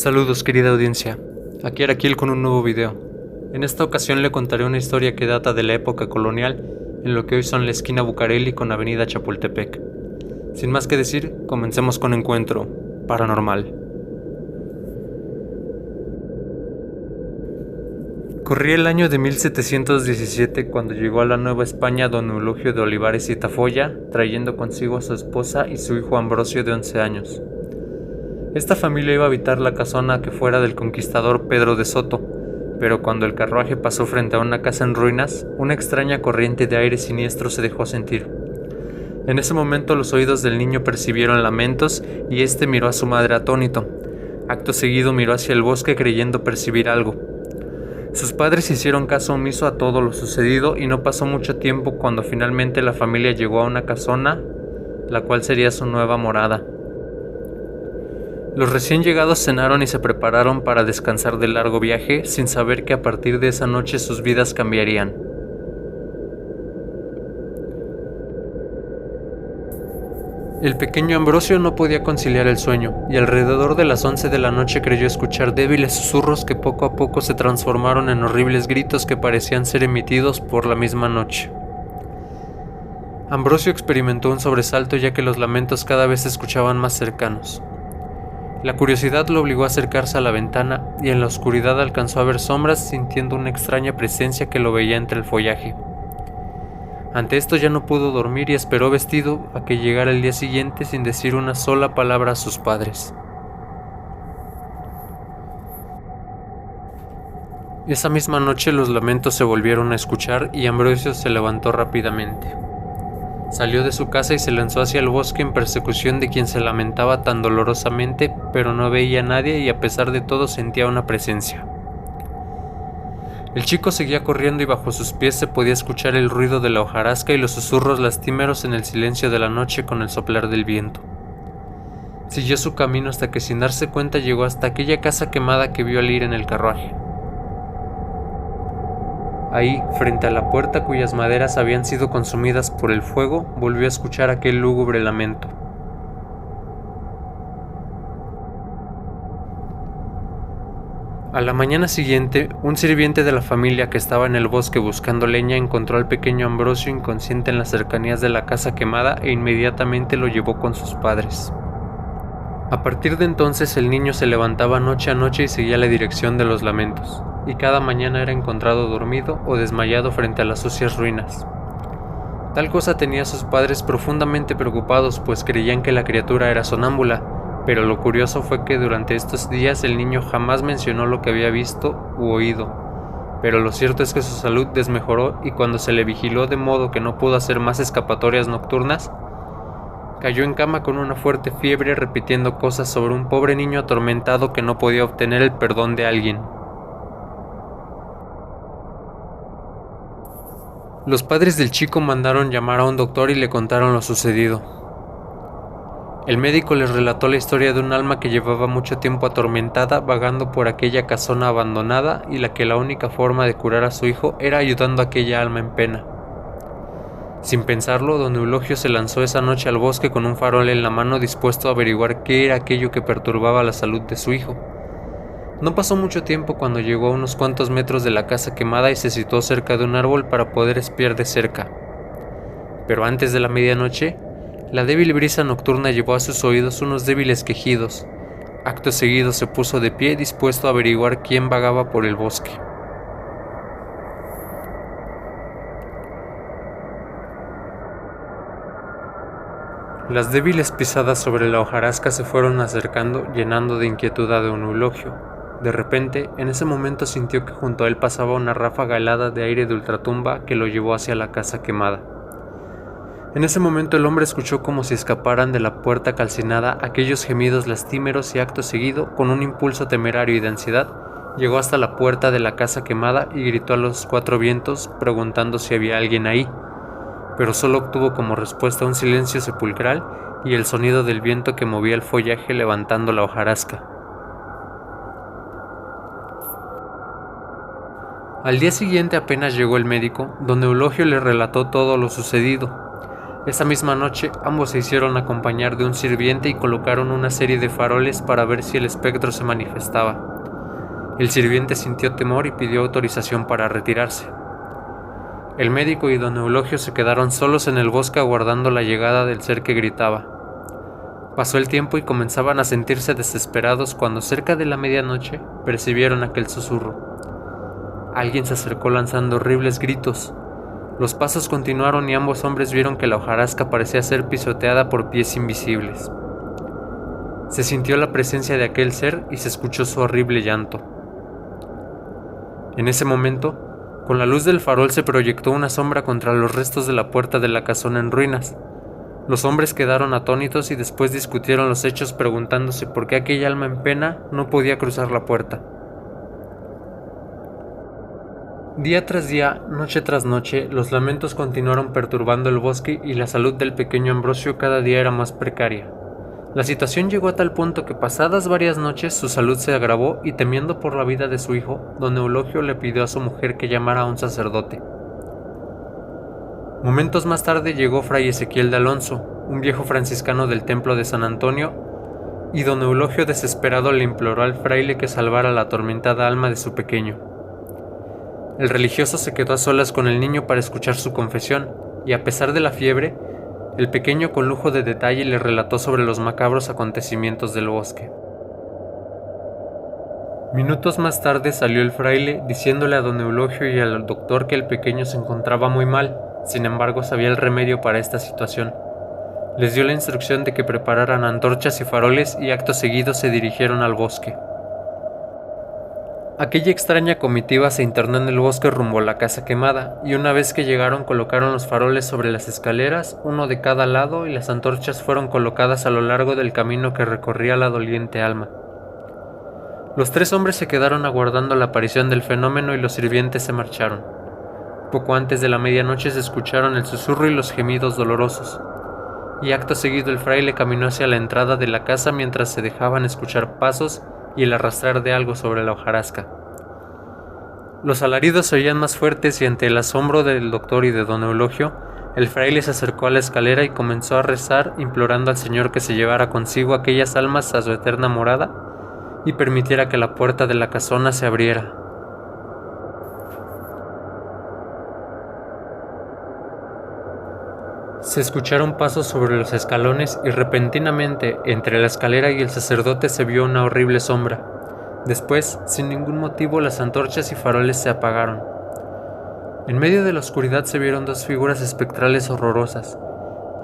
Saludos querida audiencia, aquí Araquil con un nuevo video. En esta ocasión le contaré una historia que data de la época colonial en lo que hoy son la esquina Bucareli con avenida Chapultepec. Sin más que decir, comencemos con Encuentro Paranormal. Corría el año de 1717 cuando llegó a la Nueva España don Eulogio de Olivares y Tafolla, trayendo consigo a su esposa y su hijo Ambrosio de 11 años. Esta familia iba a habitar la casona que fuera del conquistador Pedro de Soto, pero cuando el carruaje pasó frente a una casa en ruinas, una extraña corriente de aire siniestro se dejó sentir. En ese momento los oídos del niño percibieron lamentos y éste miró a su madre atónito. Acto seguido miró hacia el bosque creyendo percibir algo. Sus padres hicieron caso omiso a todo lo sucedido y no pasó mucho tiempo cuando finalmente la familia llegó a una casona, la cual sería su nueva morada. Los recién llegados cenaron y se prepararon para descansar del largo viaje, sin saber que a partir de esa noche sus vidas cambiarían. El pequeño Ambrosio no podía conciliar el sueño, y alrededor de las 11 de la noche creyó escuchar débiles susurros que poco a poco se transformaron en horribles gritos que parecían ser emitidos por la misma noche. Ambrosio experimentó un sobresalto ya que los lamentos cada vez se escuchaban más cercanos. La curiosidad lo obligó a acercarse a la ventana y en la oscuridad alcanzó a ver sombras, sintiendo una extraña presencia que lo veía entre el follaje. Ante esto ya no pudo dormir y esperó vestido a que llegara el día siguiente sin decir una sola palabra a sus padres. Esa misma noche los lamentos se volvieron a escuchar y Ambrosio se levantó rápidamente. Salió de su casa y se lanzó hacia el bosque en persecución de quien se lamentaba tan dolorosamente, pero no veía a nadie y a pesar de todo sentía una presencia. El chico seguía corriendo y bajo sus pies se podía escuchar el ruido de la hojarasca y los susurros lastimeros en el silencio de la noche con el soplar del viento. Siguió su camino hasta que sin darse cuenta llegó hasta aquella casa quemada que vio al ir en el carruaje. Ahí, frente a la puerta cuyas maderas habían sido consumidas por el fuego, volvió a escuchar aquel lúgubre lamento. A la mañana siguiente, un sirviente de la familia que estaba en el bosque buscando leña encontró al pequeño Ambrosio inconsciente en las cercanías de la casa quemada e inmediatamente lo llevó con sus padres. A partir de entonces el niño se levantaba noche a noche y seguía la dirección de los lamentos, y cada mañana era encontrado dormido o desmayado frente a las sucias ruinas. Tal cosa tenía a sus padres profundamente preocupados, pues creían que la criatura era sonámbula, pero lo curioso fue que durante estos días el niño jamás mencionó lo que había visto u oído, pero lo cierto es que su salud desmejoró y cuando se le vigiló de modo que no pudo hacer más escapatorias nocturnas, cayó en cama con una fuerte fiebre repitiendo cosas sobre un pobre niño atormentado que no podía obtener el perdón de alguien. Los padres del chico mandaron llamar a un doctor y le contaron lo sucedido. El médico les relató la historia de un alma que llevaba mucho tiempo atormentada vagando por aquella casona abandonada y la única forma de curar a su hijo era ayudando a aquella alma en pena. Sin pensarlo, don Eulogio se lanzó esa noche al bosque con un farol en la mano dispuesto a averiguar qué era aquello que perturbaba la salud de su hijo. No pasó mucho tiempo cuando llegó a unos cuantos metros de la casa quemada y se situó cerca de un árbol para poder espiar de cerca. Pero antes de la medianoche, la débil brisa nocturna llevó a sus oídos unos débiles quejidos. Acto seguido se puso de pie dispuesto a averiguar quién vagaba por el bosque. Las débiles pisadas sobre la hojarasca se fueron acercando, llenando de inquietud a don Eulogio. De repente, en ese momento sintió que junto a él pasaba una ráfaga helada de aire de ultratumba que lo llevó hacia la casa quemada. En ese momento el hombre escuchó como si escaparan de la puerta calcinada aquellos gemidos lastimeros y acto seguido, con un impulso temerario y de ansiedad, llegó hasta la puerta de la casa quemada y gritó a los cuatro vientos preguntando si había alguien ahí, pero solo obtuvo como respuesta un silencio sepulcral y el sonido del viento que movía el follaje levantando la hojarasca. Al día siguiente apenas llegó el médico, don Eulogio le relató todo lo sucedido. Esa misma noche ambos se hicieron acompañar de un sirviente y colocaron una serie de faroles para ver si el espectro se manifestaba. El sirviente sintió temor y pidió autorización para retirarse. El médico y don Eulogio se quedaron solos en el bosque aguardando la llegada del ser que gritaba. Pasó el tiempo y comenzaban a sentirse desesperados cuando cerca de la medianoche percibieron aquel susurro. Alguien se acercó lanzando horribles gritos. Los pasos continuaron y ambos hombres vieron que la hojarasca parecía ser pisoteada por pies invisibles. Se sintió la presencia de aquel ser y se escuchó su horrible llanto. En ese momento, con la luz del farol se proyectó una sombra contra los restos de la puerta de la casona en ruinas. Los hombres quedaron atónitos y después discutieron los hechos preguntándose por qué aquella alma en pena no podía cruzar la puerta. Día tras día, noche tras noche, los lamentos continuaron perturbando el bosque y la salud del pequeño Ambrosio cada día era más precaria. La situación llegó a tal punto que pasadas varias noches su salud se agravó y temiendo por la vida de su hijo, don Eulogio le pidió a su mujer que llamara a un sacerdote. Momentos más tarde llegó fray Ezequiel de Alonso, un viejo franciscano del templo de San Antonio, y don Eulogio desesperado le imploró al fraile que salvara la atormentada alma de su pequeño. El religioso se quedó a solas con el niño para escuchar su confesión, y a pesar de la fiebre, el pequeño con lujo de detalle le relató sobre los macabros acontecimientos del bosque. Minutos más tarde salió el fraile diciéndole a don Eulogio y al doctor que el pequeño se encontraba muy mal, sin embargo sabía el remedio para esta situación. Les dio la instrucción de que prepararan antorchas y faroles y acto seguido se dirigieron al bosque. Aquella extraña comitiva se internó en el bosque rumbo a la casa quemada, y una vez que llegaron colocaron los faroles sobre las escaleras, uno de cada lado, y las antorchas fueron colocadas a lo largo del camino que recorría la doliente alma. Los tres hombres se quedaron aguardando la aparición del fenómeno y los sirvientes se marcharon. Poco antes de la medianoche se escucharon el susurro y los gemidos dolorosos, y acto seguido el fraile caminó hacia la entrada de la casa mientras se dejaban escuchar pasos y el arrastrar de algo sobre la hojarasca. Los alaridos se oían más fuertes y ante el asombro del doctor y de don Eulogio, el fraile se acercó a la escalera y comenzó a rezar implorando al Señor que se llevara consigo aquellas almas a su eterna morada y permitiera que la puerta de la casona se abriera. Se escucharon pasos sobre los escalones y repentinamente, entre la escalera y el sacerdote se vio una horrible sombra. Después, sin ningún motivo, las antorchas y faroles se apagaron. En medio de la oscuridad se vieron dos figuras espectrales horrorosas,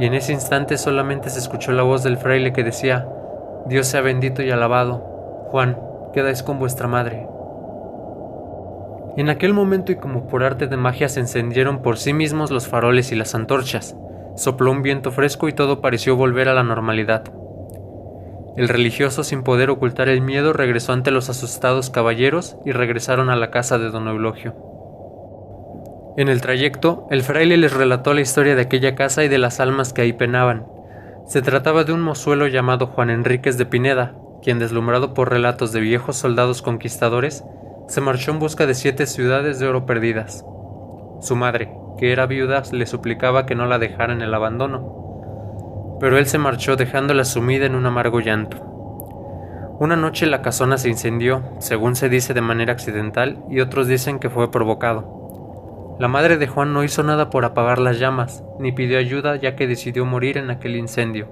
y en ese instante solamente se escuchó la voz del fraile que decía: «Dios sea bendito y alabado. Juan, quedáis con vuestra madre». En aquel momento y como por arte de magia se encendieron por sí mismos los faroles y las antorchas. Sopló un viento fresco y todo pareció volver a la normalidad. El religioso, sin poder ocultar el miedo, regresó ante los asustados caballeros y regresaron a la casa de don Eulogio. En el trayecto, el fraile les relató la historia de aquella casa y de las almas que ahí penaban. Se trataba de un mozuelo llamado Juan Enríquez de Pineda, quien, deslumbrado por relatos de viejos soldados conquistadores, se marchó en busca de 7 ciudades de oro perdidas. Su madre, que era viuda, le suplicaba que no la dejara en el abandono, pero él se marchó dejándola sumida en un amargo llanto. Una noche la casona se incendió, según se dice de manera accidental, y otros dicen que fue provocado. La madre de Juan no hizo nada por apagar las llamas, ni pidió ayuda ya que decidió morir en aquel incendio.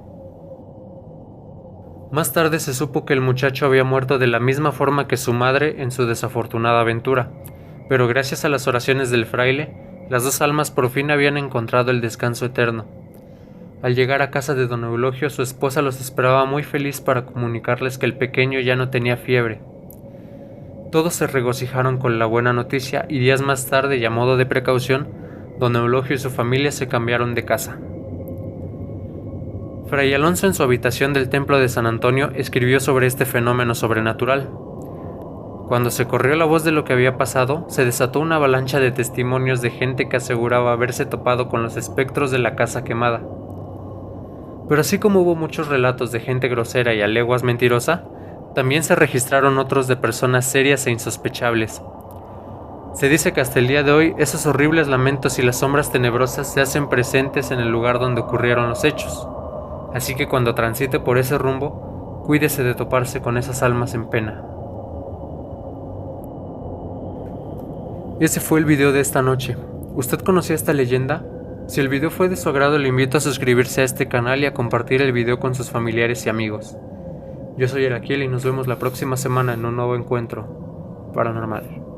Más tarde se supo que el muchacho había muerto de la misma forma que su madre en su desafortunada aventura, pero gracias a las oraciones del fraile, las dos almas por fin habían encontrado el descanso eterno. Al llegar a casa de don Eulogio, su esposa los esperaba muy feliz para comunicarles que el pequeño ya no tenía fiebre. Todos se regocijaron con la buena noticia y días más tarde, y a modo de precaución, don Eulogio y su familia se cambiaron de casa. Fray Alonso, en su habitación del templo de San Antonio, escribió sobre este fenómeno sobrenatural. Cuando se corrió la voz de lo que había pasado, se desató una avalancha de testimonios de gente que aseguraba haberse topado con los espectros de la casa quemada. Pero así como hubo muchos relatos de gente grosera y a leguas mentirosa, también se registraron otros de personas serias e insospechables. Se dice que hasta el día de hoy esos horribles lamentos y las sombras tenebrosas se hacen presentes en el lugar donde ocurrieron los hechos. Así que cuando transite por ese rumbo, cuídese de toparse con esas almas en pena. Ese fue el video de esta noche. ¿Usted conocía esta leyenda? Si el video fue de su agrado, le invito a suscribirse a este canal y a compartir el video con sus familiares y amigos. Yo soy Araquiel y nos vemos la próxima semana en un nuevo encuentro paranormal.